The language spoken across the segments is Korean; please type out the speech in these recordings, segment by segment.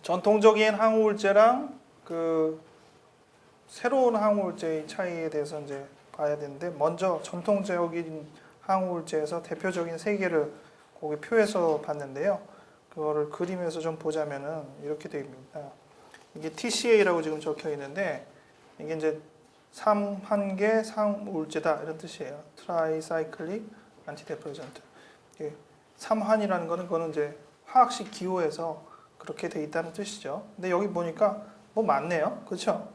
전통적인 항우울제랑 그 새로운 항우울제의 차이에 대해서 이제 봐야 되는데, 먼저 전통적인 항우울제에서 대표적인 세 개를 거기 표에서 봤는데요. 그거를 그림에서 좀 보자면은 이렇게 됩니다. 이게 TCA라고 지금 적혀 있는데, 이게 이제 3환계 상우울제다 이런 뜻이에요. 트라이사이클릭 안티데프레전트. 3환이라는 거는 그거는 이제 화학식 기호에서 그렇게 돼 있다는 뜻이죠. 근데 여기 보니까 뭐 맞네요. 그렇죠?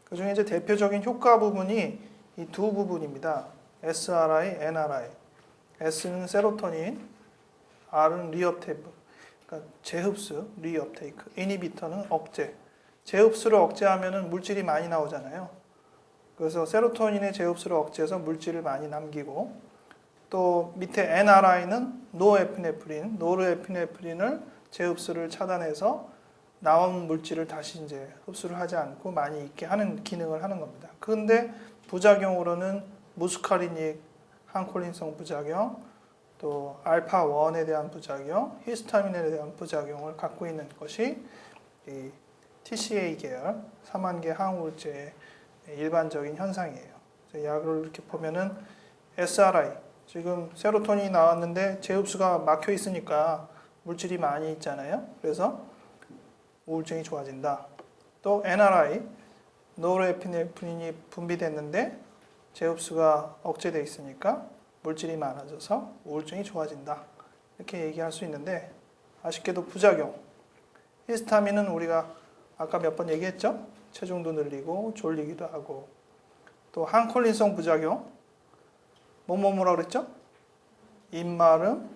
그 중에 이제 대표적인 효과 부분이 이 두 부분입니다. SRI, NRI. S는 세로토닌, R은 리업테이크. 그러니까 재흡수, 리업테이크. 이니비터는 억제. 재흡수를 억제하면은 물질이 많이 나오잖아요. 그래서 세로토닌의 재흡수를 억제해서 물질을 많이 남기고, 또 밑에 NRI는 노에피네프린, 노르에피네프린을 재흡수를 차단해서 나온 물질을 다시 이제 흡수를 하지 않고 많이 있게 하는 기능을 하는 겁니다. 그런데 부작용으로는 무스카리닉 항콜린성 부작용, 또 알파1에 대한 부작용, 히스타민에 대한 부작용을 갖고 있는 것이 이 TCA 계열 3환계 항우울제의 일반적인 현상이에요. 약을 이렇게 보면은 SRI, 지금 세로토닌이 나왔는데 재흡수가 막혀 있으니까 물질이 많이 있잖아요. 그래서 우울증이 좋아진다. 또 NRI, 노르에피네프린이 분비됐는데 재흡수가 억제되어 있으니까 물질이 많아져서 우울증이 좋아진다. 이렇게 얘기할 수 있는데, 아쉽게도 부작용. 히스타민은 우리가 아까 몇 번 얘기했죠? 체중도 늘리고 졸리기도 하고, 또 항콜린성 부작용. 뭐라 그랬죠? 입마름,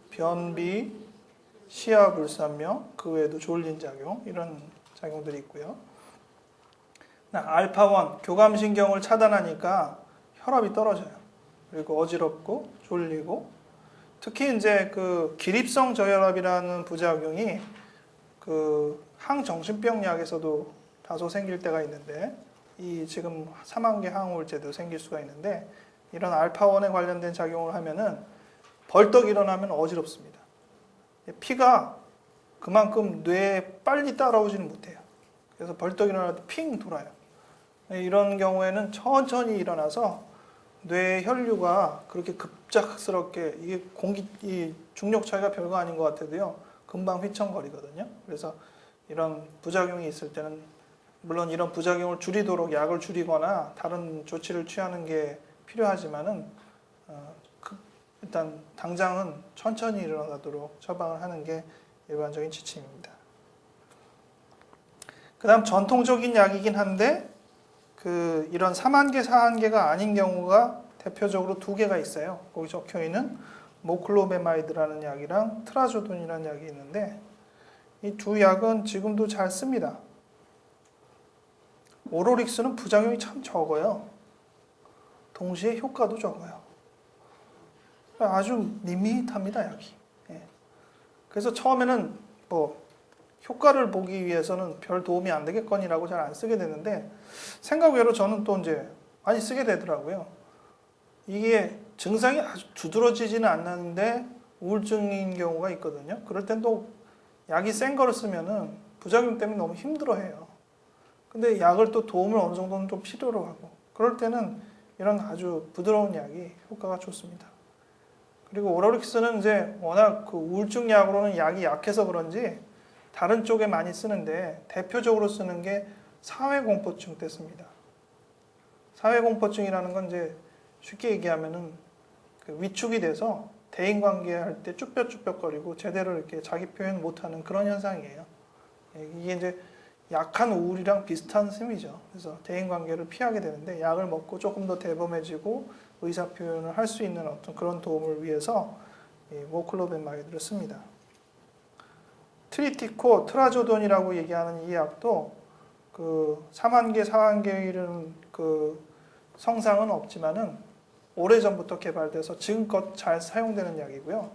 변비, 시야불산명, 그 외에도 졸린 작용, 이런 작용들이 있고요. 알파1, 교감신경을 차단하니까 혈압이 떨어져요. 그리고 어지럽고 졸리고, 특히 이제 그 기립성 저혈압이라는 부작용이 그 항정신병 약에서도 다소 생길 때가 있는데, 이 지금 3환계 항우울제도 생길 수가 있는데, 이런 알파1에 관련된 작용을 하면은 벌떡 일어나면 어지럽습니다. 피가 그만큼 뇌에 빨리 따라오지는 못해요. 그래서 벌떡 일어날 때 핑 돌아요. 이런 경우에는 천천히 일어나서 뇌의 혈류가 그렇게 급작스럽게, 이게 이 중력 차이가 별거 아닌 것 같아도요, 금방 휘청거리거든요. 그래서 이런 부작용이 있을 때는 물론 이런 부작용을 줄이도록 약을 줄이거나 다른 조치를 취하는 게 필요하지만은 일단 당장은 천천히 일어나도록 처방을 하는 게 일반적인 지침입니다. 그 다음 전통적인 약이긴 한데 이런 3환계, 4환계가 아닌 경우가 대표적으로 두 개가 있어요. 거기 적혀 있는 모클로베마이드라는 약이랑 트라조돈이라는 약이 있는데, 이 두 약은 지금도 잘 씁니다. 오로릭스는 부작용이 참 적어요. 동시에 효과도 적어요. 아주 밋밋합니다, 약이. 그래서 처음에는 효과를 보기 위해서는 별 도움이 안 되겠거니라고 잘 안 쓰게 되는데, 생각 외로 저는 또 이제 많이 쓰게 되더라고요. 이게 증상이 아주 두드러지지는 않는데 우울증인 경우가 있거든요. 그럴 땐 또 약이 센 거를 쓰면은 부작용 때문에 너무 힘들어해요. 근데 약을 또 도움을 어느 정도는 좀 필요로 하고, 그럴 때는 이런 아주 부드러운 약이 효과가 좋습니다. 그리고 오로릭스는 이제 워낙 그 우울증 약으로는 약이 약해서 그런지 다른 쪽에 많이 쓰는데, 대표적으로 쓰는 게 사회공포증 때 씁니다. 사회공포증이라는 건 이제 쉽게 얘기하면은 그 위축이 돼서 대인관계 할 때 쭈뼛쭈뼛거리고 제대로 이렇게 자기 표현 못하는 그런 현상이에요. 이게 이제 약한 우울이랑 비슷한 셈이죠. 그래서 대인관계를 피하게 되는데, 약을 먹고 조금 더 대범해지고 의사 표현을 할 수 있는 어떤 그런 도움을 위해서 모클로벤마이드를 씁니다. 트리티코, 트라조돈이라고 얘기하는 이 약도 그 3환계, 4환계 이런 그 성상은 없지만은 오래전부터 개발돼서 지금껏 잘 사용되는 약이고요.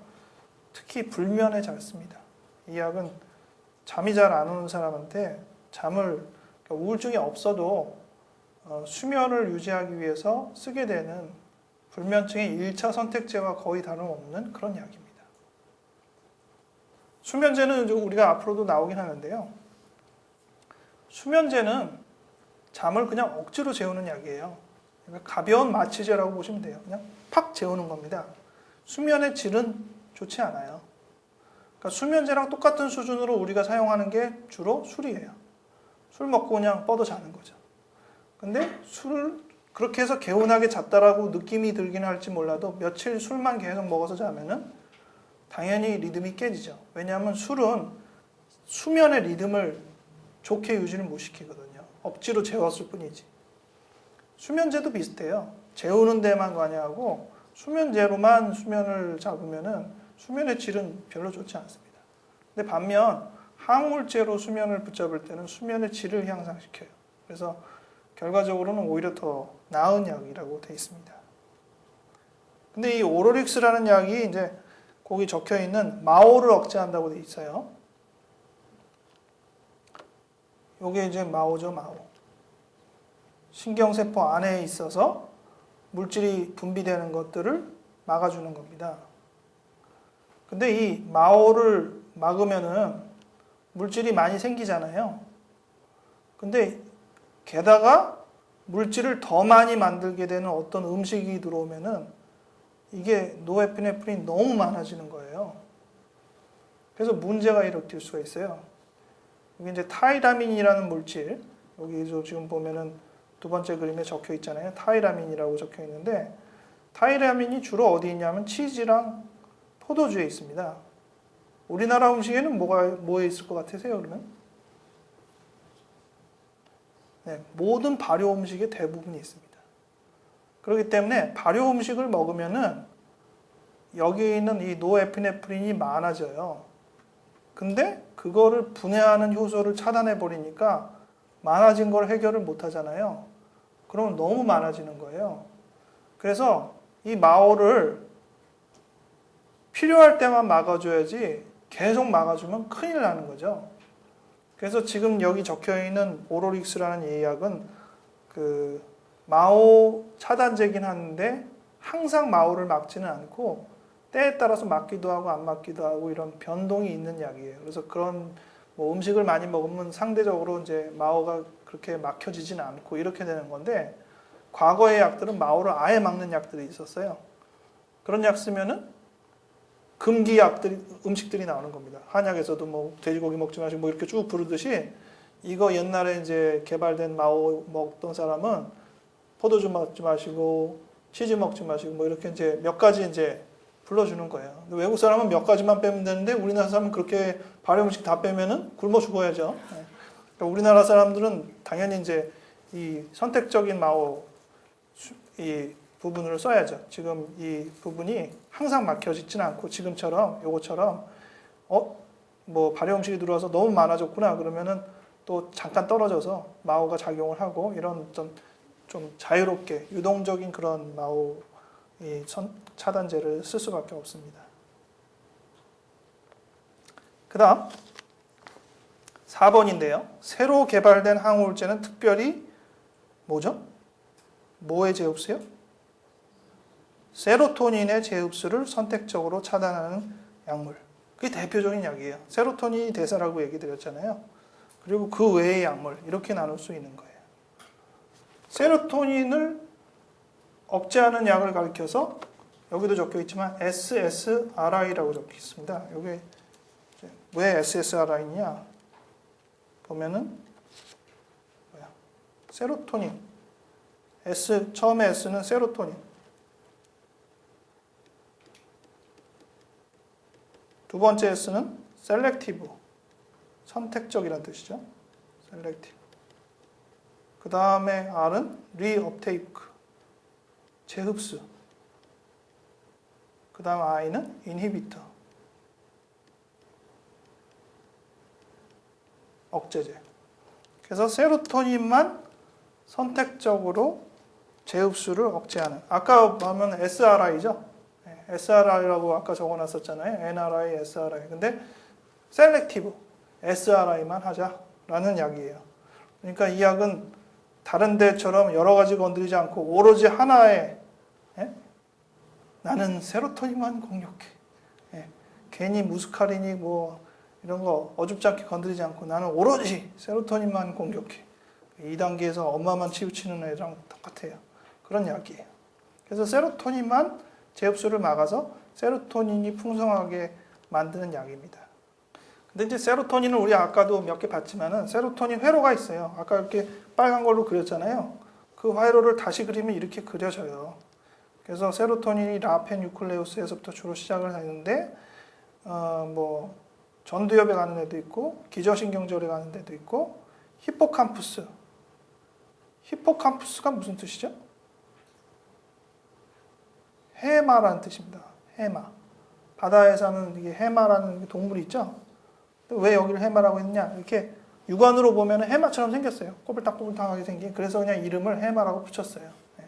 특히 불면에 잘 씁니다. 이 약은 잠이 잘 안 오는 사람한테 그러니까 우울증이 없어도 수면을 유지하기 위해서 쓰게 되는 불면증의 1차 선택제와 거의 다름없는 그런 약입니다. 수면제는 우리가 앞으로도 나오긴 하는데요. 수면제는 잠을 그냥 억지로 재우는 약이에요. 그러니까 가벼운 마취제라고 보시면 돼요. 그냥 팍 재우는 겁니다. 수면의 질은 좋지 않아요. 그러니까 수면제랑 똑같은 수준으로 우리가 사용하는 게 주로 술이에요. 술 먹고 그냥 뻗어 자는 거죠. 근데 술을 그렇게 해서 개운하게 잤다라고 느낌이 들긴 할지 몰라도 며칠 술만 계속 먹어서 자면은 당연히 리듬이 깨지죠. 왜냐하면 술은 수면의 리듬을 좋게 유지를 못 시키거든요. 억지로 재웠을 뿐이지. 수면제도 비슷해요. 재우는 데만 관여하고 수면제로만 수면을 잡으면은 수면의 질은 별로 좋지 않습니다. 근데 반면 항우울제로 수면을 붙잡을 때는 수면의 질을 향상시켜요. 그래서 결과적으로는 오히려 더 나은 약이라고 되어 있습니다. 근데 이 오로릭스라는 약이 이제 거기 적혀 있는 마오를 억제한다고 되어 있어요. 요게 이제 마오죠, 마오. 신경세포 안에 있어서 물질이 분비되는 것들을 막아주는 겁니다. 근데 이 마오를 막으면은 물질이 많이 생기잖아요. 근데 게다가 물질을 더 많이 만들게 되는 어떤 음식이 들어오면은 이게 노에피네프린이 너무 많아지는 거예요. 그래서 문제가 일으킬 수가 있어요. 이게 이제 타이라민이라는 물질, 여기서 지금 보면은 두 번째 그림에 적혀 있잖아요. 타이라민이라고 적혀 있는데, 타이라민이 주로 어디 있냐면 치즈랑 포도주에 있습니다. 우리나라 음식에는 뭐에 있을 것 같으세요, 그러면? 네, 모든 발효 음식에 대부분이 있습니다. 그렇기 때문에 발효 음식을 먹으면은 여기 있는 이 노에피네프린이 많아져요. 근데 그거를 분해하는 효소를 차단해 버리니까 많아진 걸 해결을 못 하잖아요. 그러면 너무 많아지는 거예요. 그래서 이 마오를 필요할 때만 막아줘야지 계속 막아주면 큰일 나는 거죠. 그래서 지금 여기 적혀 있는 오로릭스라는 이 약은 그 마오 차단제긴 하는데 항상 마오를 막지는 않고 때에 따라서 막기도 하고 안 막기도 하고 이런 변동이 있는 약이에요. 그래서 그런 뭐 음식을 많이 먹으면 상대적으로 이제 마오가 그렇게 막혀지진 않고 이렇게 되는 건데, 과거의 약들은 마오를 아예 막는 약들이 있었어요. 그런 약 쓰면은 금기 약들이, 음식들이 나오는 겁니다. 한약에서도 뭐 돼지고기 먹지 마시고 뭐 이렇게 쭉 부르듯이, 이거 옛날에 이제 개발된 마오 먹던 사람은 포도주 먹지 마시고 치즈 먹지 마시고 뭐 이렇게 이제 몇 가지 이제 불러주는 거예요. 외국 사람은 몇 가지만 빼면 되는데 우리나라 사람은 그렇게 발효 음식 다 빼면은 굶어 죽어야죠. 그러니까 우리나라 사람들은 당연히 이제 이 선택적인 마오 이 부분을 써야죠. 지금 이 부분이 항상 막혀지지는 않고 지금처럼 요거처럼 뭐 발효 음식이 들어와서 너무 많아졌구나 그러면은 또 잠깐 떨어져서 마오가 작용을 하고 이런 좀 자유롭게 유동적인 그런 마오 이 차단제를 쓸 수밖에 없습니다. 그 다음 4번인데요. 새로 개발된 항우울제는 특별히 뭐죠? 뭐의 제흡수요? 세로토닌의 제흡수를 선택적으로 차단하는 약물. 그게 대표적인 약이에요. 세로토닌이 대사라고 얘기 드렸잖아요. 그리고 그 외의 약물 이렇게 나눌 수 있는 거예요. 세로토닌을 억제하는 약을 가리켜서 여기도 적혀 있지만 SSRI라고 적혀 있습니다. 이게 왜 SSRI냐 보면은 세로토닌 처음에 S는 세로토닌, 두 번째 S는 셀렉티브, 선택적이라는 뜻이죠. 셀렉티브. 그 다음에 R은 리업테이크, 재흡수. 그 다음 I는 인히비터, 억제제. 그래서 세로토닌만 선택적으로 재흡수를 억제하는. 아까 보면 SRI죠. SRI라고 아까 적어놨었잖아요. NRI, SRI. 근데 셀렉티브, SRI만 하자라는 약이에요. 그러니까 이 약은 다른 데처럼 여러 가지 건드리지 않고 오로지 하나에 나는 세로토닌만 공격해. 괜히 무스카린이 뭐 이런 거 어줍지 않게 건드리지 않고 나는 오로지 세로토닌만 공격해. 2단계에서 엄마만 치우치는 애랑 똑같아요. 그런 약이에요. 그래서 세로토닌만 재흡수를 막아서 세로토닌이 풍성하게 만드는 약입니다. 근데 이제 세로토닌은 우리 아까도 몇 개 봤지만은 세로토닌 회로가 있어요. 아까 이렇게 빨간 걸로 그렸잖아요. 그 회로를 다시 그리면 이렇게 그려져요. 그래서 세로토닌이 라펜 뉴클레우스에서부터 주로 시작을 하는데 뭐 전두엽에 가는 애도 있고 기저신경절에 가는 애도 있고 히포캄푸스. 히포캄푸스가 무슨 뜻이죠? 해마라는 뜻입니다. 해마. 바다에 사는 이게 해마라는 동물이 있죠. 왜 여기를 해마라고 했냐? 이렇게 육안으로 보면 해마처럼 생겼어요. 꼬불탕꼬불탕하게 생긴. 그래서 그냥 이름을 해마라고 붙였어요. 네.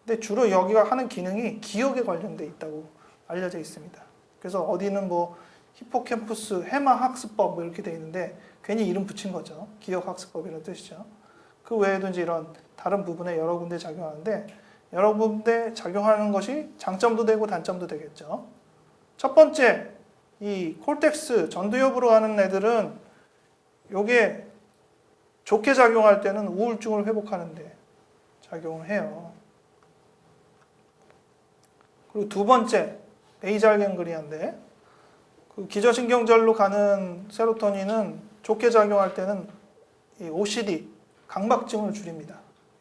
근데 주로 여기가 하는 기능이 기억에 관련돼 있다고 알려져 있습니다. 그래서 어디는 뭐 히포캠푸스 해마 학습법 뭐 이렇게 돼 있는데 괜히 이름 붙인 거죠. 기억 학습법이라는 뜻이죠. 그 외에도 이제 이런 다른 부분에 여러 군데 작용하는데 여러 군데 작용하는 것이 장점도 되고 단점도 되겠죠. 첫 번째, 이 콜텍스 전두엽으로 가는 애들은 요게 좋게 작용할 때는 우울증을 회복하는데 작용을 해요. 그리고 두 번째, 베이잘 갱글리아인데 그 기저신경절로 가는 세로토닌은 좋게 작용할 때는 이 OCD, 강박증을 줄입니다.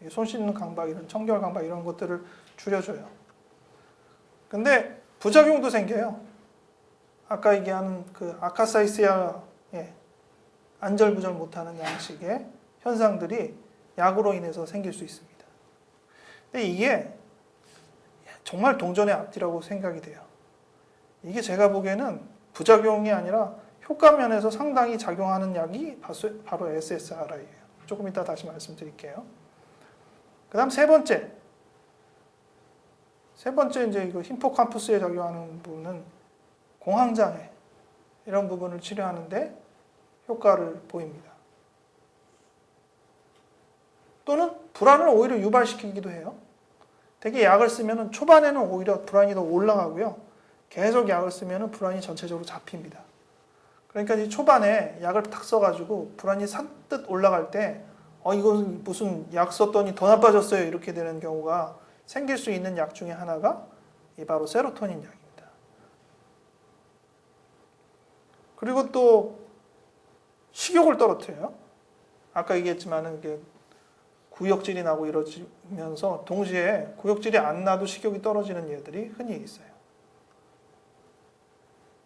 손 씻는 강박, 이런 청결 강박 이런 것들을 줄여줘요. 근데 부작용도 생겨요. 아까 얘기한 그 아카사이시아의 안절부절 못하는 양식의 현상들이 약으로 인해서 생길 수 있습니다. 근데 이게 정말 동전의 앞뒤라고 생각이 돼요. 이게 제가 보기에는 부작용이 아니라 효과 면에서 상당히 작용하는 약이 바로 SSRI예요. 조금 이따 다시 말씀드릴게요. 그 다음 세 번째 이제 이거 히포캄푸스에 작용하는 부분은 공황장애 이런 부분을 치료하는데 효과를 보입니다. 또는 불안을 오히려 유발시키기도 해요. 되게 약을 쓰면 초반에는 오히려 불안이 더 올라가고요. 계속 약을 쓰면 불안이 전체적으로 잡힙니다. 그러니까 이 초반에 약을 탁 써가지고 불안이 산뜻 올라갈 때 이건 무슨 약 썼더니 더 나빠졌어요 이렇게 되는 경우가 생길 수 있는 약 중에 하나가 바로 세로토닌 약입니다. 그리고 또 식욕을 떨어뜨려요. 아까 얘기했지만 이게 구역질이 나고 이러면서 동시에 구역질이 안 나도 식욕이 떨어지는 예들이 흔히 있어요.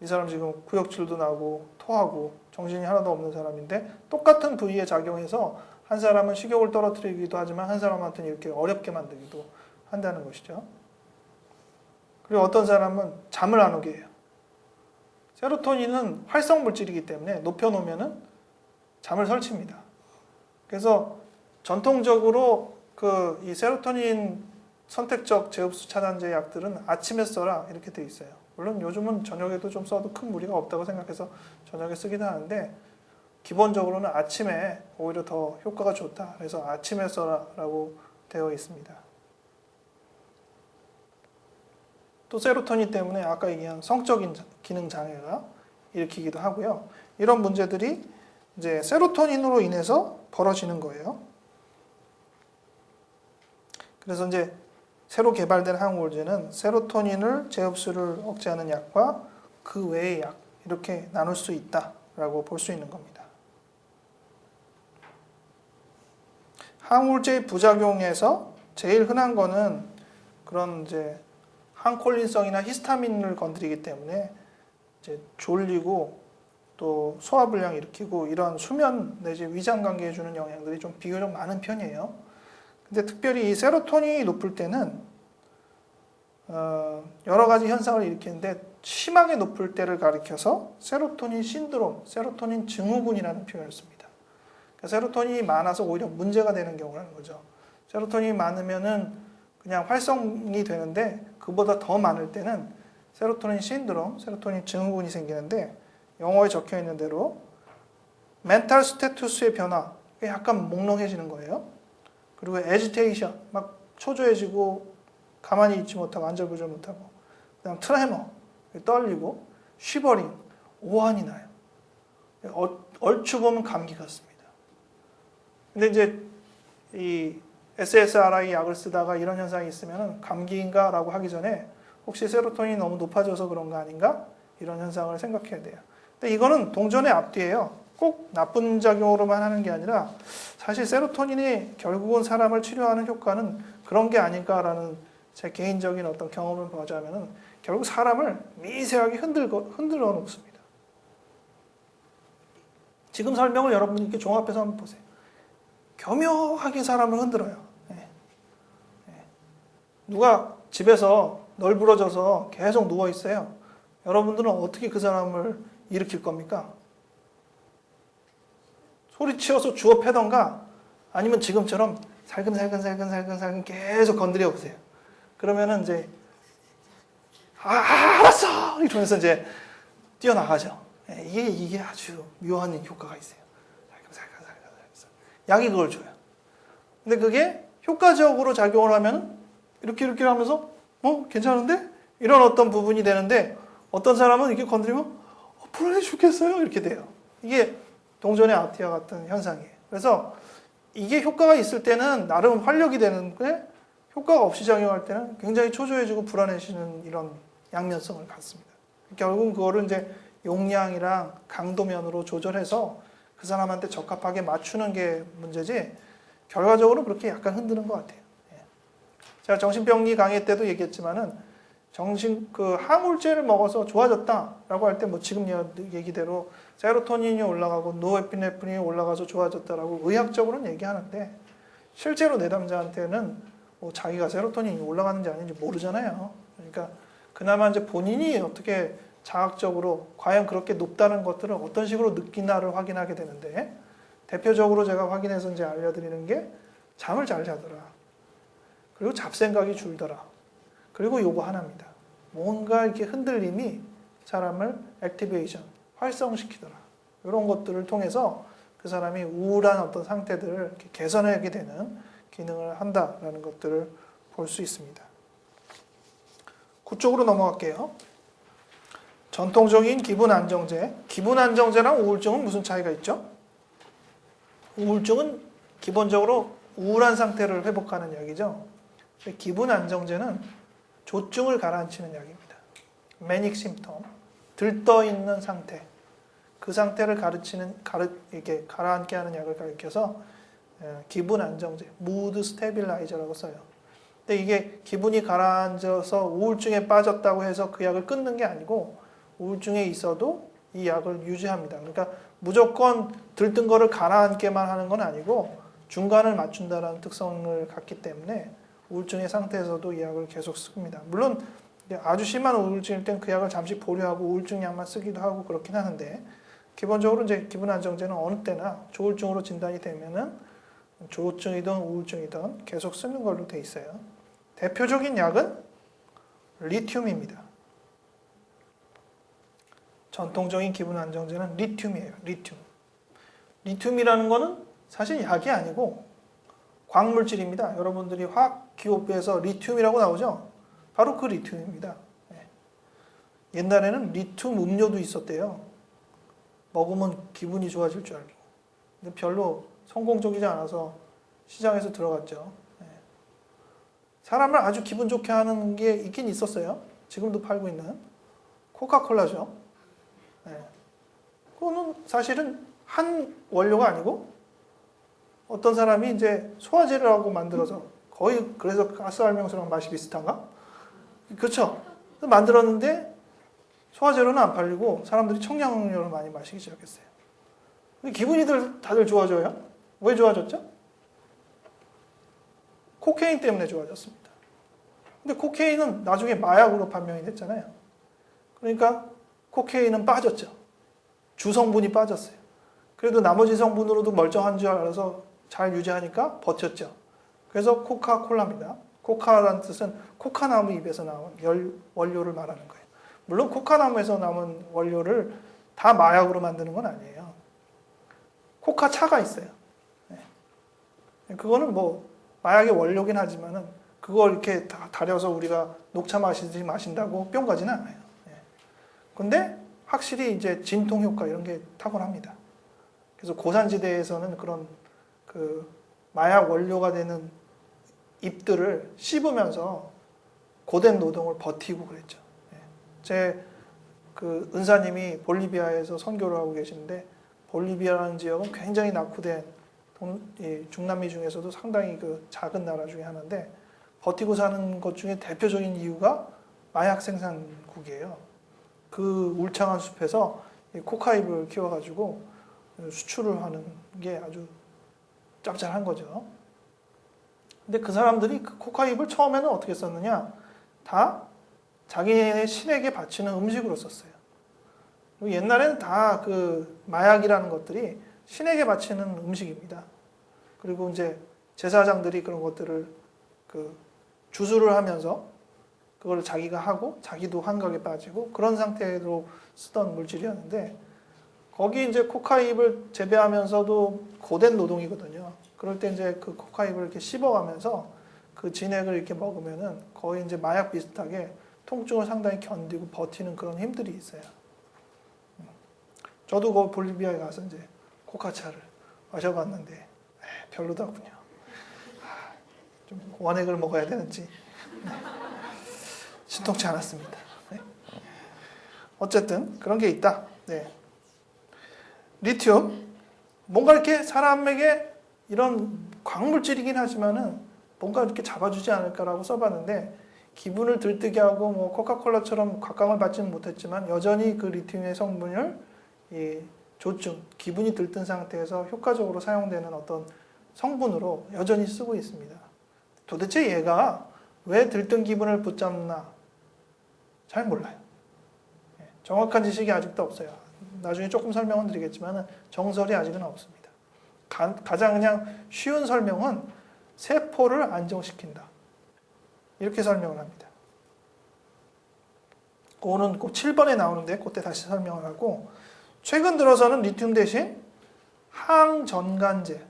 이 사람 지금 구역질도 나고 토하고 정신이 하나도 없는 사람인데 똑같은 부위에 작용해서 한 사람은 식욕을 떨어뜨리기도 하지만 한 사람한테는 이렇게 어렵게 만들기도 한다는 것이죠. 그리고 어떤 사람은 잠을 안 오게 해요. 세로토닌은 활성 물질이기 때문에 높여놓으면 잠을 설칩니다. 그래서 전통적으로 이 세로토닌 선택적 재흡수 차단제 약들은 아침에 써라 이렇게 돼 있어요. 물론 요즘은 저녁에도 좀 써도 큰 무리가 없다고 생각해서 저녁에 쓰기도 하는데 기본적으로는 아침에 오히려 더 효과가 좋다. 그래서 아침에 써라라고 되어 있습니다. 또 세로토닌 때문에 아까 얘기한 성적인 기능 장애가 일으키기도 하고요. 이런 문제들이 이제 세로토닌으로 인해서 벌어지는 거예요. 그래서 이제 새로 개발된 항우울제는 세로토닌을 재흡수를 억제하는 약과 그 외의 약 이렇게 나눌 수 있다라고 볼 수 있는 겁니다. 항우울제의 부작용에서 제일 흔한 거는 그런 이제 항콜린성이나 히스타민을 건드리기 때문에 이제 졸리고 또 소화불량 일으키고 이런 수면 내지 위장 관계에 주는 영향들이 좀 비교적 많은 편이에요. 근데 특별히 이 세로토닌이 높을 때는 여러 가지 현상을 일으키는데 심하게 높을 때를 가리켜서 세로토닌 신드롬, 세로토닌 증후군이라는 표현을 씁니다. 그러니까 세로토닌이 많아서 오히려 문제가 되는 경우라는 거죠. 세로토닌이 많으면은 그냥 활성이 되는데 그보다 더 많을 때는 세로토닌 신드롬, 세로토닌 증후군이 생기는데 영어에 적혀 있는 대로 멘탈 스테투스의 변화, 약간 몽롱해지는 거예요. 그리고 에지테이션, 막 초조해지고 가만히 있지 못하고 안절부절 못하고 그다음 트레머, 떨리고 쉬버링, 오한이 나요. 얼추 보면 감기 같습니다. 근데 이제 이 SSRI 약을 쓰다가 이런 현상이 있으면 감기인가라고 하기 전에 혹시 세로토닌이 너무 높아져서 그런 거 아닌가? 이런 현상을 생각해야 돼요. 근데 이거는 동전의 앞뒤예요. 꼭 나쁜 작용으로만 하는 게 아니라 사실 세로토닌이 결국은 사람을 치료하는 효과는 그런 게 아닐까라는 제 개인적인 어떤 경험을 보자면은 결국 사람을 미세하게 흔들어 놓습니다. 지금 설명을 여러분이 이렇게 종합해서 한번 보세요. 교묘하게 사람을 흔들어요. 누가 집에서 널브러져서 계속 누워 있어요. 여러분들은 어떻게 그 사람을 일으킬 겁니까? 소리치어서 주워 패던가 아니면 지금처럼 살금살금 계속 건드려 보세요. 그러면은 이제 알았어 이러면서 이제 뛰어나가죠. 이게 아주 묘한 효과가 있어요. 살금 약이 그걸 줘요. 근데 그게 효과적으로 작용을 하면 이렇게 하면서 괜찮은데? 이런 어떤 부분이 되는데 어떤 사람은 이렇게 건드리면 불안해 죽겠어요 이렇게 돼요. 이게 동전의 앞뒤와 같은 현상이에요. 그래서 이게 효과가 있을 때는 나름 활력이 되는데 효과가 없이 작용할 때는 굉장히 초조해지고 불안해지는 이런 양면성을 갖습니다. 결국은 그거를 이제 용량이랑 강도면으로 조절해서 그 사람한테 적합하게 맞추는 게 문제지 결과적으로 그렇게 약간 흔드는 것 같아요. 제가 정신병리 강의 때도 얘기했지만은 항우울제를 먹어서 좋아졌다라고 할 때 뭐 지금 얘기대로 세로토닌이 올라가고 노에피네프린이 올라가서 좋아졌다라고 의학적으로는 얘기하는데 실제로 내담자한테는 뭐 자기가 세로토닌이 올라가는지 아닌지 모르잖아요. 그러니까 그나마 이제 본인이 어떻게 자학적으로 과연 그렇게 높다는 것들을 어떤 식으로 느끼나를 확인하게 되는데 대표적으로 제가 확인해서 이제 알려드리는 게 잠을 잘 자더라. 그리고 잡생각이 줄더라. 그리고 요거 하나입니다. 뭔가 이렇게 흔들림이 사람을 액티베이션, 활성시키더라. 이런 것들을 통해서 그 사람이 우울한 어떤 상태들을 이렇게 개선하게 되는 기능을 한다라는 것들을 볼 수 있습니다. 9쪽으로 넘어갈게요. 전통적인 기분 안정제. 기분 안정제랑 우울증은 무슨 차이가 있죠? 우울증은 기본적으로 우울한 상태를 회복하는 약이죠. 기분 안정제는 조증을 가라앉히는 약입니다. 매닉 심텀, 들떠있는 상태, 그 상태를 이렇게 가라앉게 하는 약을 가리켜서 기분 안정제, 무드 스테빌라이저라고 써요. 근데 이게 기분이 가라앉아서 우울증에 빠졌다고 해서 그 약을 끊는 게 아니고 우울증에 있어도 이 약을 유지합니다. 그러니까 무조건 들뜬 거를 가라앉게만 하는 건 아니고 중간을 맞춘다는 특성을 갖기 때문에 우울증의 상태에서도 이 약을 계속 씁니다. 물론 아주 심한 우울증일 땐 그 약을 잠시 보류하고 우울증 약만 쓰기도 하고 그렇긴 하는데 기본적으로 이제 기분 안정제는 어느 때나 조울증으로 진단이 되면은 조울증이든 우울증이든 계속 쓰는 걸로 돼 있어요. 대표적인 약은 리튬입니다. 전통적인 기분 안정제는 리튬이에요. 리튬이라는 거는 사실 약이 아니고 광물질입니다. 여러분들이 화학 기호부에서 리튬이라고 나오죠? 바로 그 리튬입니다. 옛날에는 리튬 음료도 있었대요. 먹으면 기분이 좋아질 줄 알고. 근데 별로 성공적이지 않아서 시장에서 들어갔죠. 사람을 아주 기분 좋게 하는 게 있긴 있었어요. 지금도 팔고 있는 코카콜라죠. 그거는 사실은 한 원료가 아니고 어떤 사람이 이제 소화제를 하고 만들어서 거의 그래서 가스알명수랑 맛이 비슷한가? 그렇죠? 만들었는데 소화제로는 안 팔리고 사람들이 청량음료를 많이 마시기 시작했어요. 기분이 다들 좋아져요? 왜 좋아졌죠? 코케인 때문에 좋아졌습니다. 근데 코케인은 나중에 마약으로 판명이 됐잖아요. 그러니까 코케인은 빠졌죠. 주성분이 빠졌어요. 그래도 나머지 성분으로도 멀쩡한 줄 알아서 잘 유지하니까 버텼죠. 그래서 코카콜라입니다. 코카라는 뜻은 코카나무 잎에서 나온 원료를 말하는 거예요. 물론 코카나무에서 나온 원료를 다 마약으로 만드는 건 아니에요. 코카차가 있어요. 그거는 뭐 마약의 원료긴 하지만은 그걸 이렇게 다 달여서 우리가 녹차 마시듯이 마신다고 뿅 가지는 않아요. 근데 확실히 이제 진통 효과 이런 게 탁월합니다. 그래서 고산지대에서는 그런 그 마약 원료가 되는 잎들을 씹으면서 고된 노동을 버티고 그랬죠. 제 그 은사님이 볼리비아에서 선교를 하고 계시는데 볼리비아라는 지역은 굉장히 낙후된 중남미 중에서도 상당히 그 작은 나라 중에 하나인데 버티고 사는 것 중에 대표적인 이유가 마약 생산국이에요. 그 울창한 숲에서 코카잎을 키워가지고 수출을 하는 게 아주 짭짤한 거죠. 근데 그 사람들이 그 코카잎을 처음에는 어떻게 썼느냐? 다 자기네 신에게 바치는 음식으로 썼어요. 그리고 옛날에는 다 그 마약이라는 것들이 신에게 바치는 음식입니다. 그리고 이제 제사장들이 그런 것들을 그 주술을 하면서 그걸 자기가 하고 자기도 환각에 빠지고 그런 상태로 쓰던 물질이었는데 거기 이제 코카잎을 재배하면서도 고된 노동이거든요. 그럴 때 이제 그 코카잎을 이렇게 씹어가면서 그 진액을 이렇게 먹으면은 거의 이제 마약 비슷하게 통증을 상당히 견디고 버티는 그런 힘들이 있어요. 저도 그 볼리비아에 가서 이제 코카차를 마셔봤는데 별로더군요. 좀 원액을 먹어야 되는지 신통치 않았습니다. 네. 어쨌든 그런 게 있다. 네. 리튬 뭔가 이렇게 사람에게 이런 광물질이긴 하지만은 뭔가 이렇게 잡아주지 않을까라고 써봤는데 기분을 들뜨게 하고 뭐 코카콜라처럼 각광을 받지는 못했지만 여전히 그 리튬의 성분을 이 조증, 기분이 들뜬 상태에서 효과적으로 사용되는 어떤 성분으로 여전히 쓰고 있습니다. 도대체 얘가 왜 들뜬 기분을 붙잡나? 잘 몰라요. 정확한 지식이 아직도 없어요. 나중에 조금 설명은 드리겠지만 정설이 아직은 없습니다. 가장 그냥 쉬운 설명은 세포를 안정시킨다. 이렇게 설명을 합니다. 그거는 꼭 7번에 나오는데 그때 다시 설명을 하고 최근 들어서는 리튬 대신 항전간제,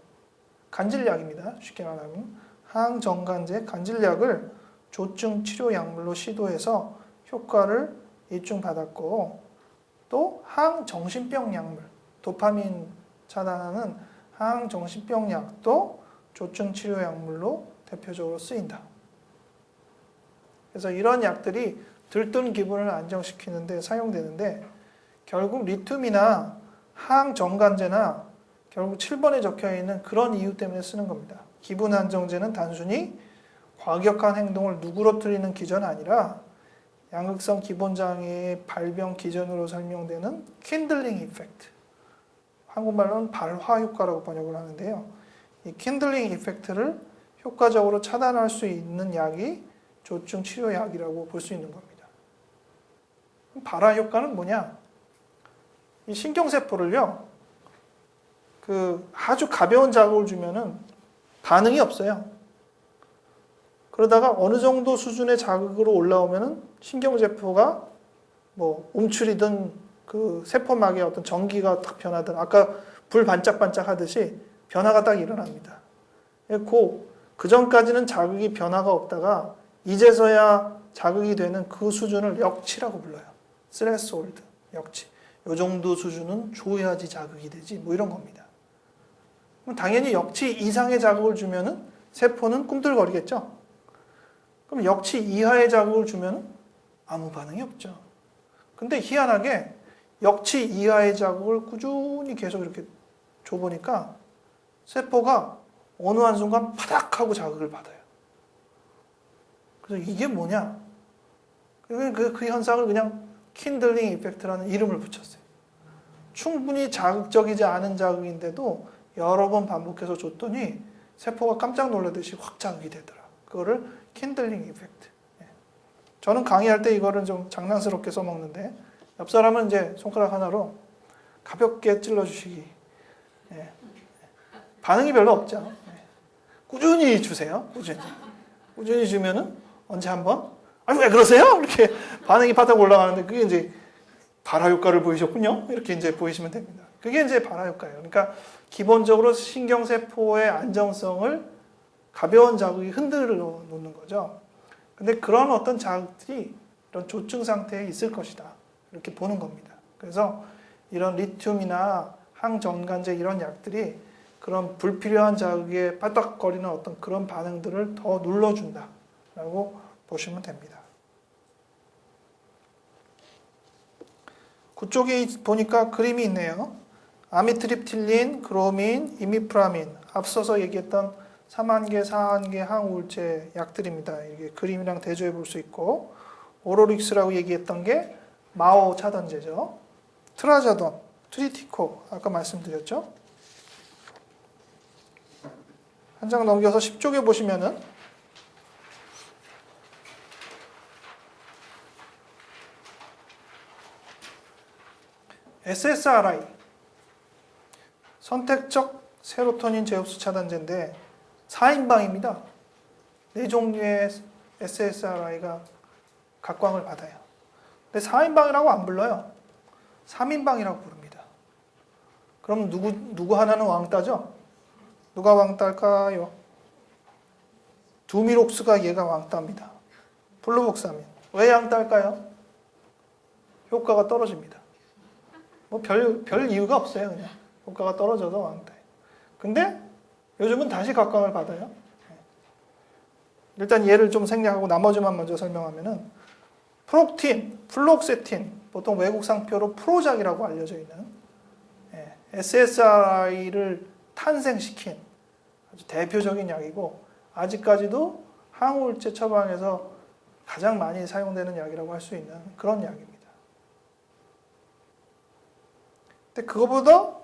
간질약입니다. 쉽게 말하면 항전간제, 간질약을 조증 치료 약물로 시도해서 효과를 입증받았고 또 항정신병 약물, 도파민 차단하는 항정신병 약도 조증 치료 약물로 대표적으로 쓰인다. 그래서 이런 약들이 들뜬 기분을 안정시키는데 사용되는데 결국 리튬이나 항정간제나 결국 7번에 적혀있는 그런 이유 때문에 쓰는 겁니다. 기분 안정제는 단순히 과격한 행동을 누그러뜨리는 기전이 아니라 양극성 기본장애의 발병 기전으로 설명되는 킨들링 이펙트, 한국말로는 발화 효과라고 번역을 하는데요. 이 킨들링 이펙트를 효과적으로 차단할 수 있는 약이 조증 치료약이라고 볼 수 있는 겁니다. 발화 효과는 뭐냐? 이 신경세포를요, 그 아주 가벼운 자극을 주면은 반응이 없어요. 그러다가 어느 정도 수준의 자극으로 올라오면은 신경세포가 뭐 움츠리든 그 세포막에 어떤 전기가 딱 변하든 아까 불 반짝반짝 하듯이 변화가 딱 일어납니다. 그 전까지는 자극이 변화가 없다가 이제서야 자극이 되는 그 수준을 역치라고 불러요. 스레스홀드, 역치. 이 정도 수준은 줘야지 자극이 되지 뭐 이런 겁니다. 그럼 당연히 역치 이상의 자극을 주면은 세포는 꿈틀거리겠죠. 그럼 역치 이하의 자극을 주면은 아무 반응이 없죠. 근데 희한하게 역치 이하의 자극을 꾸준히 계속 이렇게 줘보니까 세포가 어느 한순간 파닥 하고 자극을 받아요. 그래서 이게 뭐냐? 그 현상을 그냥 킨들링 이펙트라는 이름을 붙였어요. 충분히 자극적이지 않은 자극인데도 여러 번 반복해서 줬더니 세포가 깜짝 놀라듯이 확 자극이 되더라. 그거를 킨들링 이펙트. 저는 강의할 때 이거를 좀 장난스럽게 써먹는데 옆 사람은 이제 손가락 하나로 가볍게 찔러주시기. 반응이 별로 없죠. 꾸준히 주세요. 꾸준히 주면은 언제 한번 아니 왜 그러세요? 이렇게 반응이 바닥 올라가는데 그게 이제 발화 효과를 보이셨군요. 이렇게 이제 보이시면 됩니다. 그게 이제 발화 효과예요. 그러니까 기본적으로 신경세포의 안정성을 가벼운 자극이 흔들어 놓는 거죠. 근데 그런 어떤 자극들이 이런 조증 상태에 있을 것이다. 이렇게 보는 겁니다. 그래서 이런 리튬이나 항전간제 이런 약들이 그런 불필요한 자극에 빠딱거리는 어떤 그런 반응들을 더 눌러준다라고 보시면 됩니다. 그쪽에 보니까 그림이 있네요. 아미트립틸린, 그로민, 이미프라민, 앞서서 얘기했던 3한계, 4한계 항우울제 약들입니다. 이게 그림이랑 대조해 볼 수 있고, 오로릭스라고 얘기했던 게 마오 차단제죠. 트라자돈, 트리티코, 아까 말씀드렸죠. 한 장 넘겨서 10쪽에 보시면은 SSRI, 선택적 세로토닌 재흡수 차단제인데 4인방입니다. 4종류의 SSRI가 각광을 받아요. 근데 4인방이라고 안 불러요. 3인방이라고 부릅니다. 그럼 누구 하나는 왕따죠? 누가 왕따일까요? 두미록스가 얘가 왕따입니다. 플루복사민. 왜 왕따일까요? 효과가 떨어집니다. 뭐 별 이유가 없어요. 그냥 효과가 떨어져서 왕따예요. 근데 요즘은 다시 각광을 받아요. 일단 얘를 좀 생략하고 나머지만 먼저 설명하면은 프록틴, 플록세틴, 보통 외국 상표로 프로작이라고 알려져 있는 SSRI를 탄생시킨 아주 대표적인 약이고 아직까지도 항우울제 처방에서 가장 많이 사용되는 약이라고 할 수 있는 그런 약입니다. 근데 그거보다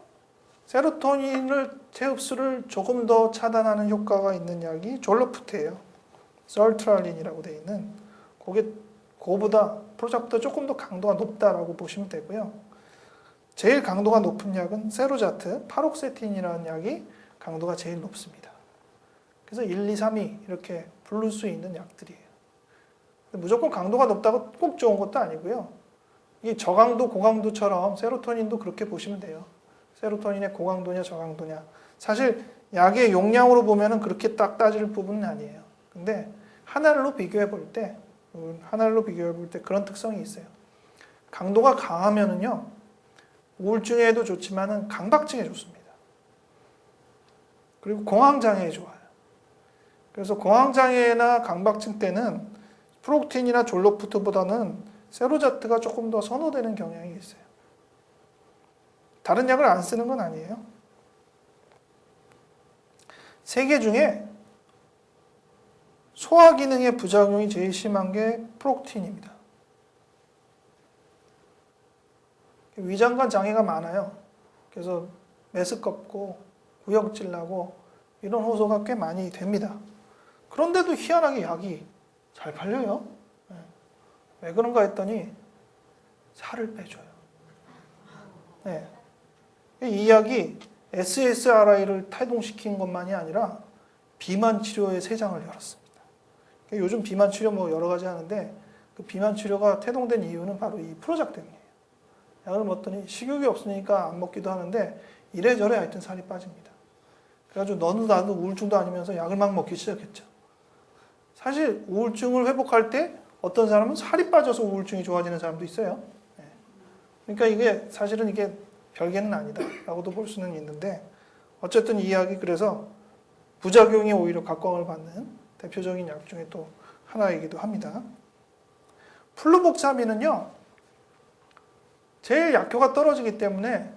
세로토닌을 재흡수를 조금 더 차단하는 효과가 있는 약이 졸로프트예요. 설트랄린이라고 되어 있는 그거보다 프로작보다 조금 더 강도가 높다라고 보시면 되고요. 제일 강도가 높은 약은 세로자트, 파록세틴이라는 약이 강도가 제일 높습니다. 그래서 1, 2, 3위 이렇게 부를 수 있는 약들이에요. 무조건 강도가 높다고 꼭 좋은 것도 아니고요. 이 저강도, 고강도처럼 세로토닌도 그렇게 보시면 돼요. 세로토닌의 고강도냐 저강도냐. 사실 약의 용량으로 보면은 그렇게 딱 따질 부분은 아니에요. 근데 하나로 비교해 볼 때 그런 특성이 있어요. 강도가 강하면은요, 우울증에도 좋지만은 강박증에 좋습니다. 그리고 공황장애에 좋아요. 그래서 공황장애나 강박증 때는 프록틴이나 졸로프트보다는 세로자트가 조금 더 선호되는 경향이 있어요. 다른 약을 안 쓰는 건 아니에요. 3개 중에 소화 기능의 부작용이 제일 심한 게 프록틴입니다. 위장관 장애가 많아요. 그래서 메스껍고 구역질 나고 이런 호소가 꽤 많이 됩니다. 그런데도 희한하게 약이 잘 팔려요. 왜 그런가 했더니 살을 빼줘요. 네. 이 약이 SSRI를 태동시킨 것만이 아니라 비만 치료의 세상을 열었습니다. 요즘 비만 치료 뭐 여러 가지 하는데 그 비만 치료가 태동된 이유는 바로 이 프로작 때문이에요. 약을 먹더니 식욕이 없으니까 안 먹기도 하는데 이래저래 하여튼 살이 빠집니다. 그래가지고 너도 나도 우울증도 아니면서 약을 막 먹기 시작했죠. 사실 우울증을 회복할 때 어떤 사람은 살이 빠져서 우울증이 좋아지는 사람도 있어요. 그러니까 이게 사실은 이게 별개는 아니다라고도 볼 수는 있는데 어쨌든 이 약이 그래서 부작용이 오히려 각광을 받는 대표적인 약 중에 또 하나이기도 합니다. 플루복사민은요, 제일 약효가 떨어지기 때문에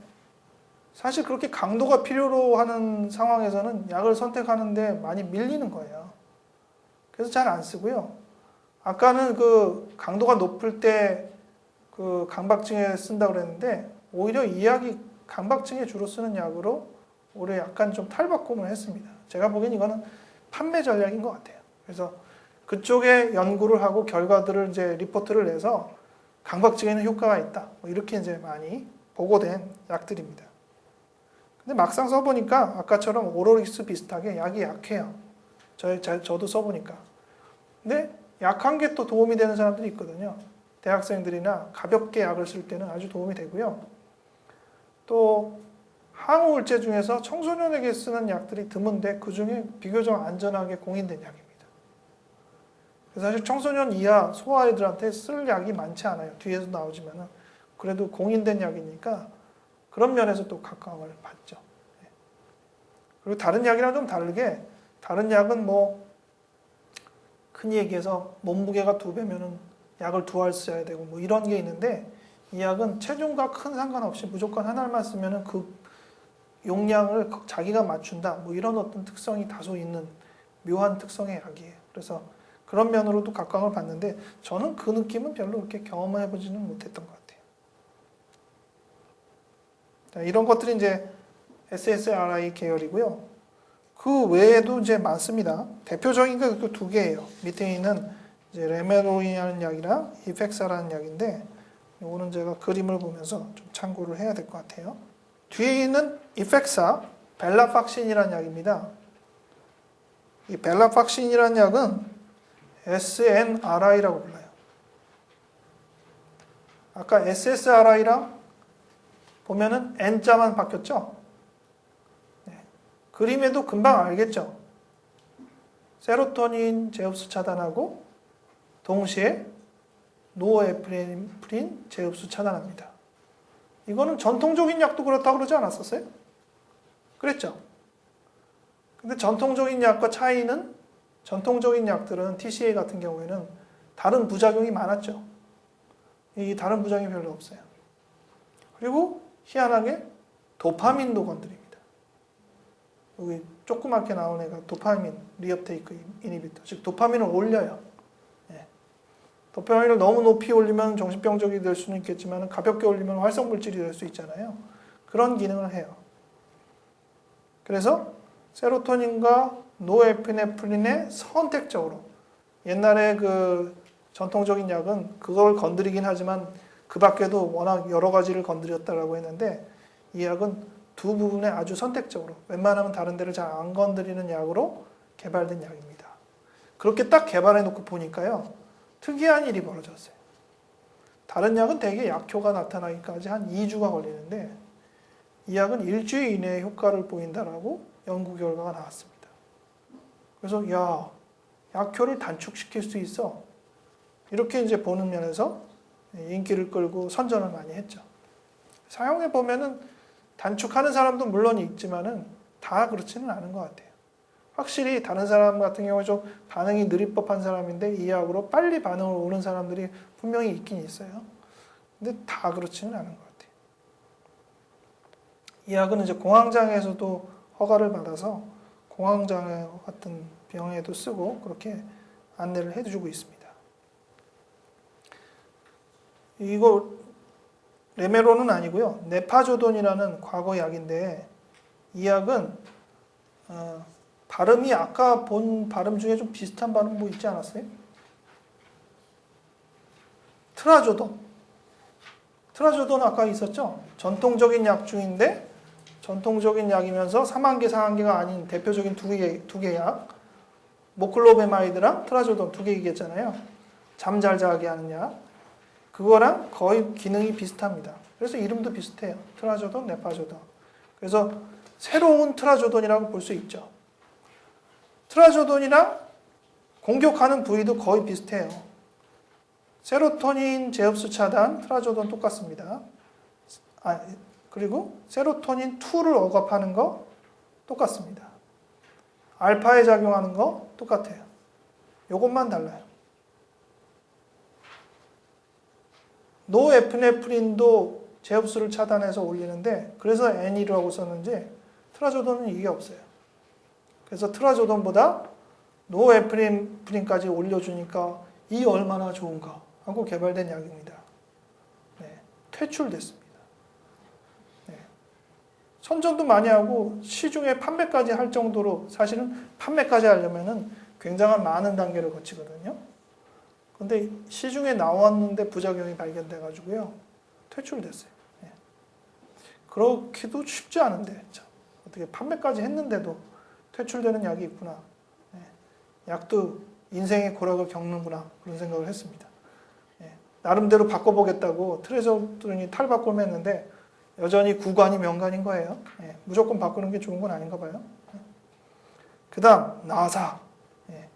사실 그렇게 강도가 필요로 하는 상황에서는 약을 선택하는데 많이 밀리는 거예요. 그래서 잘 안 쓰고요. 아까는 그 강도가 높을 때 그 강박증에 쓴다고 그랬는데 오히려 이 약이 강박증에 주로 쓰는 약으로 올해 약간 좀 탈바꿈을 했습니다. 제가 보기엔 이거는 판매 전략인 것 같아요. 그래서 그쪽에 연구를 하고 결과들을 이제 리포트를 내서 강박증에는 효과가 있다. 뭐 이렇게 이제 많이 보고된 약들입니다. 근데 막상 써보니까 아까처럼 오로릭스 비슷하게 약이 약해요. 저도 써보니까. 근데 약한 게 또 도움이 되는 사람들이 있거든요. 대학생들이나 가볍게 약을 쓸 때는 아주 도움이 되고요. 또 항우울제 중에서 청소년에게 쓰는 약들이 드문데 그 중에 비교적 안전하게 공인된 약입니다. 그래서 사실 청소년 이하 소아이들한테 쓸 약이 많지 않아요. 뒤에서 나오지만은 그래도 공인된 약이니까 그런 면에서 또 각광을 받죠. 그리고 다른 약이랑 좀 다르게 다른 약은 뭐 흔히 얘기해서 몸무게가 2배면은 약을 2알 써야 되고 뭐 이런 게 있는데 이 약은 체중과 큰 상관없이 무조건 하나만 쓰면은 그 용량을 자기가 맞춘다. 뭐 이런 어떤 특성이 다소 있는 묘한 특성의 약이에요. 그래서 그런 면으로도 각광을 받는데 저는 그 느낌은 별로 그렇게 경험해 보지는 못했던 것 같아요. 자, 이런 것들이 이제 SSRI 계열이고요. 그 외에도 이제 많습니다. 대표적인 게 그 2개예요. 밑에 있는 이제 레메로이라는 약이랑 이펙사라는 약인데 이거는 제가 그림을 보면서 좀 참고를 해야 될 것 같아요. 뒤에 있는 이펙사, 벨라팍신이라는 약입니다. 이 벨라팍신이라는 약은 SNRI라고 불러요. 아까 SSRI랑 보면은 N자만 바뀌었죠? 네. 그림에도 금방 알겠죠? 세로토닌 제흡수 차단하고 동시에 노에프네프린 제흡수 차단합니다. 이거는 전통적인 약도 그렇다고 그러지 않았었어요? 그랬죠? 근데 전통적인 약과 차이는 전통적인 약들은 TCA 같은 경우에는 다른 부작용이 많았죠. 이 다른 부작용이 별로 없어요. 그리고 희한하게 도파민도 건드립니다. 여기 조그맣게 나온 애가 도파민 리업테이크 이니비터, 즉 도파민을 올려요. 예. 도파민을 너무 높이 올리면 정신병적이 될 수는 있겠지만 가볍게 올리면 활성물질이 될 수 있잖아요. 그런 기능을 해요. 그래서 세로토닌과 노에피네프린에 선택적으로 옛날에 그 전통적인 약은 그걸 건드리긴 하지만 그 밖에도 워낙 여러 가지를 건드렸다라고 했는데 이 약은 두 부분에 아주 선택적으로 웬만하면 다른 데를 잘 안 건드리는 약으로 개발된 약입니다. 그렇게 딱 개발해 놓고 보니까요. 특이한 일이 벌어졌어요. 다른 약은 대개 약효가 나타나기까지 한 2주가 걸리는데 이 약은 일주일 이내에 효과를 보인다라고 연구 결과가 나왔습니다. 그래서 야, 약효를 단축시킬 수 있어. 이렇게 이제 보는 면에서 인기를 끌고 선전을 많이 했죠. 사용해 보면은 단축하는 사람도 물론 있지만은 다 그렇지는 않은 것 같아요. 확실히 다른 사람 같은 경우에 좀 반응이 느릴 법한 사람인데 이 약으로 빨리 반응을 오는 사람들이 분명히 있긴 있어요. 근데 다 그렇지는 않은 것 같아요. 이 약은 이제 공황장애에서도 허가를 받아서 공황장애 같은 병에도 쓰고 그렇게 안내를 해주고 있습니다. 이거 레메로는 아니고요. 네파조돈이라는 과거 약인데 이 약은 발음이 아까 본 발음 중에 좀 비슷한 발음 뭐 있지 않았어요? 트라조돈. 트라조돈 아까 있었죠? 전통적인 약 중인데 전통적인 약이면서 3한계, 4한계가 아닌 대표적인 두 개 약. 모클로베마이드랑 트라조돈 2개 얘기했잖아요. 잠 잘 자게 하는 약. 그거랑 거의 기능이 비슷합니다. 그래서 이름도 비슷해요. 트라조돈, 네파조돈. 그래서 새로운 트라조돈이라고 볼 수 있죠. 트라조돈이랑 공격하는 부위도 거의 비슷해요. 세로토닌 제흡수 차단, 트라조돈 똑같습니다. 그리고 세로토닌 2를 억압하는 거 똑같습니다. 알파에 작용하는 거 똑같아요. 이것만 달라요. 노에프네프린도 제흡수를 차단해서 올리는데 그래서 N이라고 썼는지 트라조돈은 이게 없어요. 그래서 트라조돈보다 노에프네프린까지 올려주니까 이 얼마나 좋은가 하고 개발된 약입니다. 네, 퇴출됐습니다. 네. 선전도 많이 하고 시중에 판매까지 할 정도로 사실은 판매까지 하려면은 굉장한 많은 단계를 거치거든요. 근데 시중에 나왔는데 부작용이 발견돼 가지고요. 퇴출됐어요. 네. 그렇기도 쉽지 않은데 참, 어떻게 판매까지 했는데도 퇴출되는 약이 있구나. 네. 약도 인생의 고락을 겪는구나 그런 생각을 했습니다. 네. 나름대로 바꿔보겠다고 트레저돈이 탈바꿈을 했는데 여전히 구간이 명간인 거예요. 네. 무조건 바꾸는 게 좋은 건 아닌가 봐요. 네. 그 다음 나사. 네.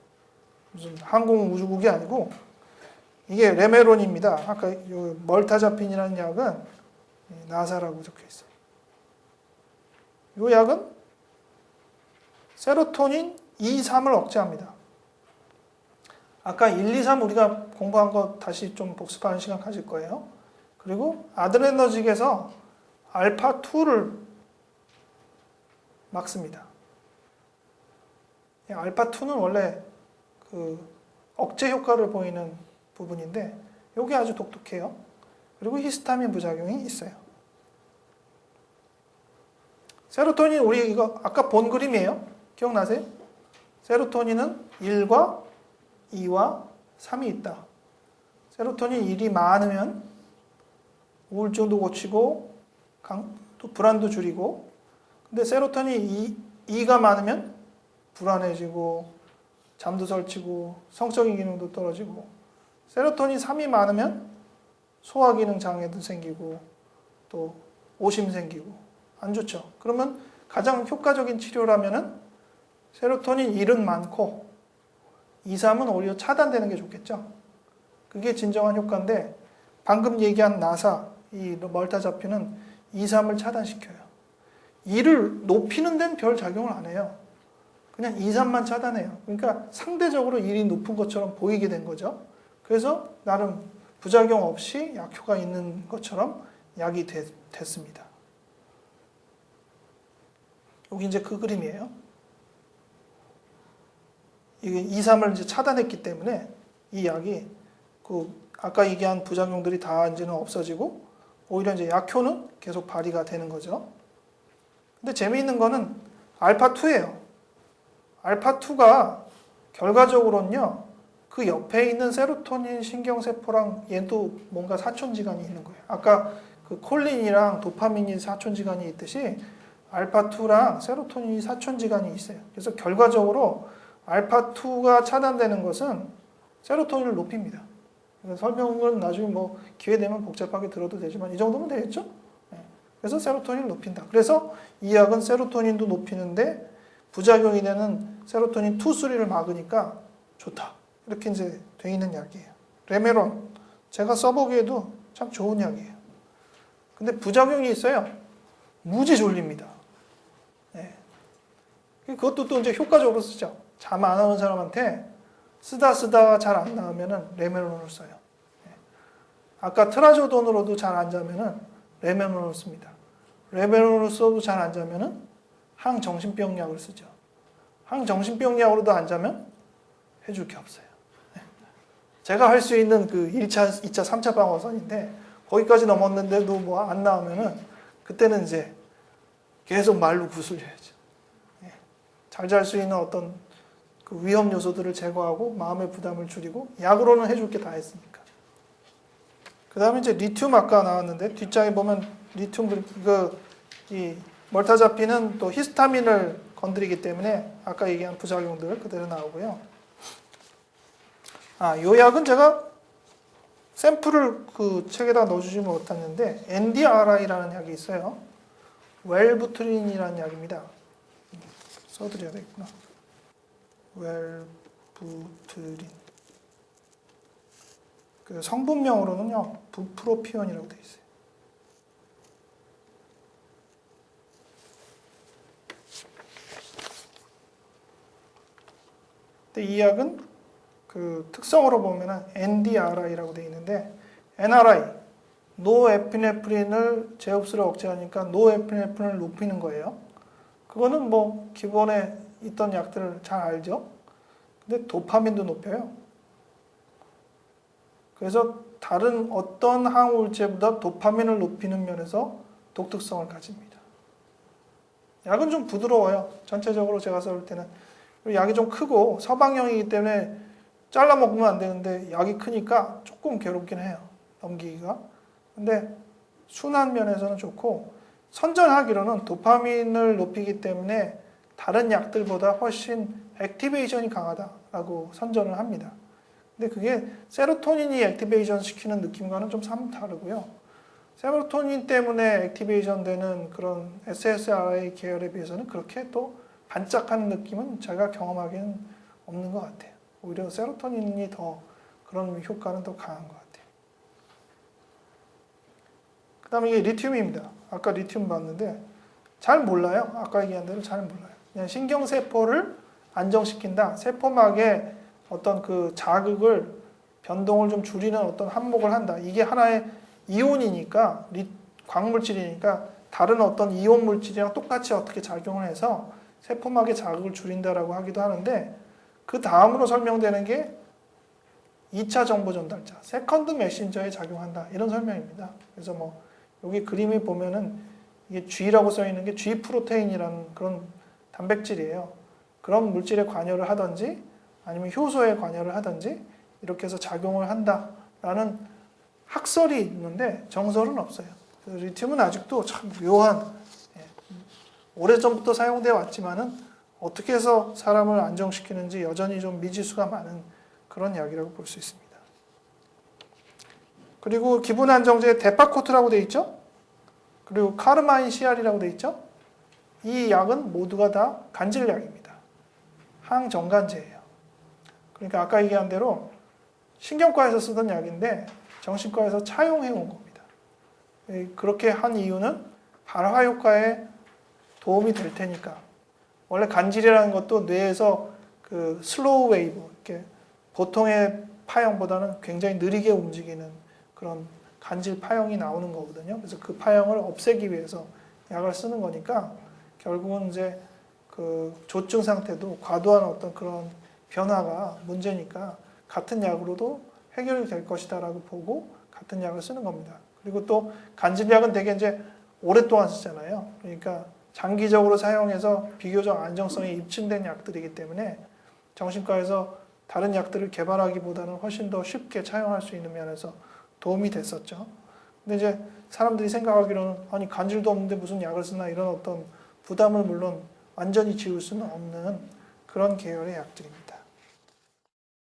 무슨 항공우주국이 아니고 이게 레메론입니다. 아까 요 멀타자핀이라는 약은 나사라고 적혀 있어요. 이 약은 세로토닌 2, 3을 억제합니다. 아까 1, 2, 3 우리가 공부한 거 다시 좀 복습하는 시간 가질 거예요. 그리고 아드레너직에서 알파2를 막습니다. 알파2는 원래 그 억제 효과를 보이는 부분인데 이게 아주 독특해요. 그리고 히스타민 부작용이 있어요. 세로토닌 우리 이거 아까 본 그림이에요. 기억나세요? 세로토닌은 1과 2와 3이 있다. 세로토닌 1이 많으면 우울증도 고치고 또 불안도 줄이고, 근데 세로토닌 2가 많으면 불안해지고 잠도 설치고 성적인 기능도 떨어지고, 세로토닌 3이 많으면 소화기능 장애도 생기고 또 오심 생기고 안 좋죠. 그러면 가장 효과적인 치료라면은 세로토닌 1은 많고 2, 3은 오히려 차단되는 게 좋겠죠. 그게 진정한 효과인데 방금 얘기한 나사, 이 멀타자핀은 2, 3을 차단시켜요. 2를 높이는 데는 별 작용을 안 해요. 그냥 2, 3만 차단해요. 그러니까 상대적으로 1이 높은 것처럼 보이게 된 거죠. 그래서 나름 부작용 없이 약효가 있는 것처럼 약이 됐습니다. 여기 이제 그 그림이에요. 이게 2, 3을 이제 차단했기 때문에 이 약이 그 아까 얘기한 부작용들이 다 이제는 없어지고 오히려 이제 약효는 계속 발휘가 되는 거죠. 근데 재미있는 거는 알파2예요. 알파2가 결과적으로는요, 그 옆에 있는 세로토닌 신경세포랑 얘도 뭔가 사촌지간이 있는 거예요. 아까 그 콜린이랑 도파민이 사촌지간이 있듯이 알파2랑 세로토닌이 사촌지간이 있어요. 그래서 결과적으로 알파2가 차단되는 것은 세로토닌을 높입니다. 설명은 나중에 뭐 기회 되면 복잡하게 들어도 되지만 이 정도면 되겠죠? 그래서 세로토닌을 높인다. 그래서 이 약은 세로토닌도 높이는데 부작용이 되는 세로토닌 2, 3를 막으니까 좋다. 이렇게 이제 돼 있는 약이에요. 레메론 제가 써보기에도 참 좋은 약이에요. 근데 부작용이 있어요. 무지 졸립니다. 네. 그것도 또 이제 효과적으로 쓰죠. 잠 안 오는 사람한테 쓰다 잘 안 나오면은 레메론을 써요. 네. 아까 트라조돈으로도 잘 안 자면은 레메론을 씁니다. 레메론을 써도 잘 안 자면은 항정신병약을 쓰죠. 항정신병약으로도 안 자면 해줄 게 없어요. 네. 제가 할 수 있는 그 1차, 2차, 3차 방어선인데 거기까지 넘었는데도 뭐 안 나오면은 그때는 이제 계속 말로 구슬려야죠. 네. 잘 잘 수 있는 어떤 그 위험 요소들을 제거하고 마음의 부담을 줄이고 약으로는 해줄 게 다 했으니까. 그 다음에 이제 리튬 아까 나왔는데 뒷장에 보면 리튬 이 멀타자핀은 또 히스타민을 건드리기 때문에 아까 얘기한 부작용들 그대로 나오고요. 요 약은 제가 샘플을 그 책에다 넣어주지 못했는데 NDRI라는 약이 있어요. 웰부트린이라는 약입니다. 써드려야 되겠구나. 웰부트린. 그 성분명으로는요, 부프로피온이라고 되어 있어요. 근데 이 약은 그 특성으로 보면은 NDRI라고 되어 있는데 NRI, 노에피네프린을 제흡수를 억제하니까 노에피네프린을 높이는 거예요. 그거는 뭐 기본에 있던 약들을 잘 알죠. 근데 도파민도 높여요. 그래서 다른 어떤 항우울제보다 도파민을 높이는 면에서 독특성을 가집니다. 약은 좀 부드러워요. 전체적으로 제가 써볼 때는. 약이 좀 크고 서방형이기 때문에 잘라 먹으면 안 되는데 약이 크니까 조금 괴롭긴 해요. 넘기기가. 근데 순한 면에서는 좋고 선전하기로는 도파민을 높이기 때문에 다른 약들보다 훨씬 액티베이션이 강하다라고 선전을 합니다. 근데 그게 세로토닌이 액티베이션 시키는 느낌과는 좀 다르고요. 세로토닌 때문에 액티베이션 되는 그런 SSRI 계열에 비해서는 그렇게 또 반짝하는 느낌은 제가 경험하기는 없는 것 같아요. 오히려 세로토닌이 더 그런 효과는 더 강한 것 같아요. 그 다음에 이게 리튬입니다. 아까 리튬 봤는데 잘 몰라요. 아까 얘기한 대로 잘 몰라요. 그냥 신경세포를 안정시킨다. 세포막의 어떤 그 자극을 변동을 좀 줄이는 어떤 항목을 한다. 이게 하나의 이온이니까 광물질이니까 다른 어떤 이온 물질이랑 똑같이 어떻게 작용을 해서 세포막의 자극을 줄인다라고 하기도 하는데 그 다음으로 설명되는 게 2차 정보 전달자, 세컨드 메신저에 작용한다. 이런 설명입니다. 그래서 뭐 여기 그림에 보면은 이게 G라고 써 있는 게 G 프로테인이라는 그런 단백질이에요. 그런 물질에 관여를 하든지 아니면 효소에 관여를 하든지 이렇게 해서 작용을 한다라는 학설이 있는데 정설은 없어요. 리튬은 아직도 참 묘한, 오래전부터 사용되어 왔지만은 어떻게 해서 사람을 안정시키는지 여전히 좀 미지수가 많은 그런 약이라고 볼 수 있습니다. 그리고 기본 안정제에 데파코트라고 되어 있죠. 그리고 카르마인 CR이라고 되어 있죠. 이 약은 모두가 다 간질약입니다. 항정간제예요. 그러니까 아까 얘기한 대로 신경과에서 쓰던 약인데 정신과에서 차용해 온 겁니다. 그렇게 한 이유는 발화 효과에 도움이 될 테니까. 원래 간질이라는 것도 뇌에서 그 슬로우 웨이브, 이렇게 보통의 파형보다는 굉장히 느리게 움직이는 그런 간질 파형이 나오는 거거든요. 그래서 그 파형을 없애기 위해서 약을 쓰는 거니까 결국은 이제 그 조증 상태도 과도한 어떤 그런 변화가 문제니까 같은 약으로도 해결이 될 것이다라고 보고 같은 약을 쓰는 겁니다. 그리고 또 간질약은 되게 이제 오랫동안 쓰잖아요. 그러니까 장기적으로 사용해서 비교적 안정성이 입증된 약들이기 때문에 정신과에서 다른 약들을 개발하기보다는 훨씬 더 쉽게 차용할 수 있는 면에서 도움이 됐었죠. 근데 이제 사람들이 생각하기로는 아니 간질도 없는데 무슨 약을 쓰나 이런 어떤 부담을 물론 완전히 지울 수는 없는 그런 계열의 약들입니다.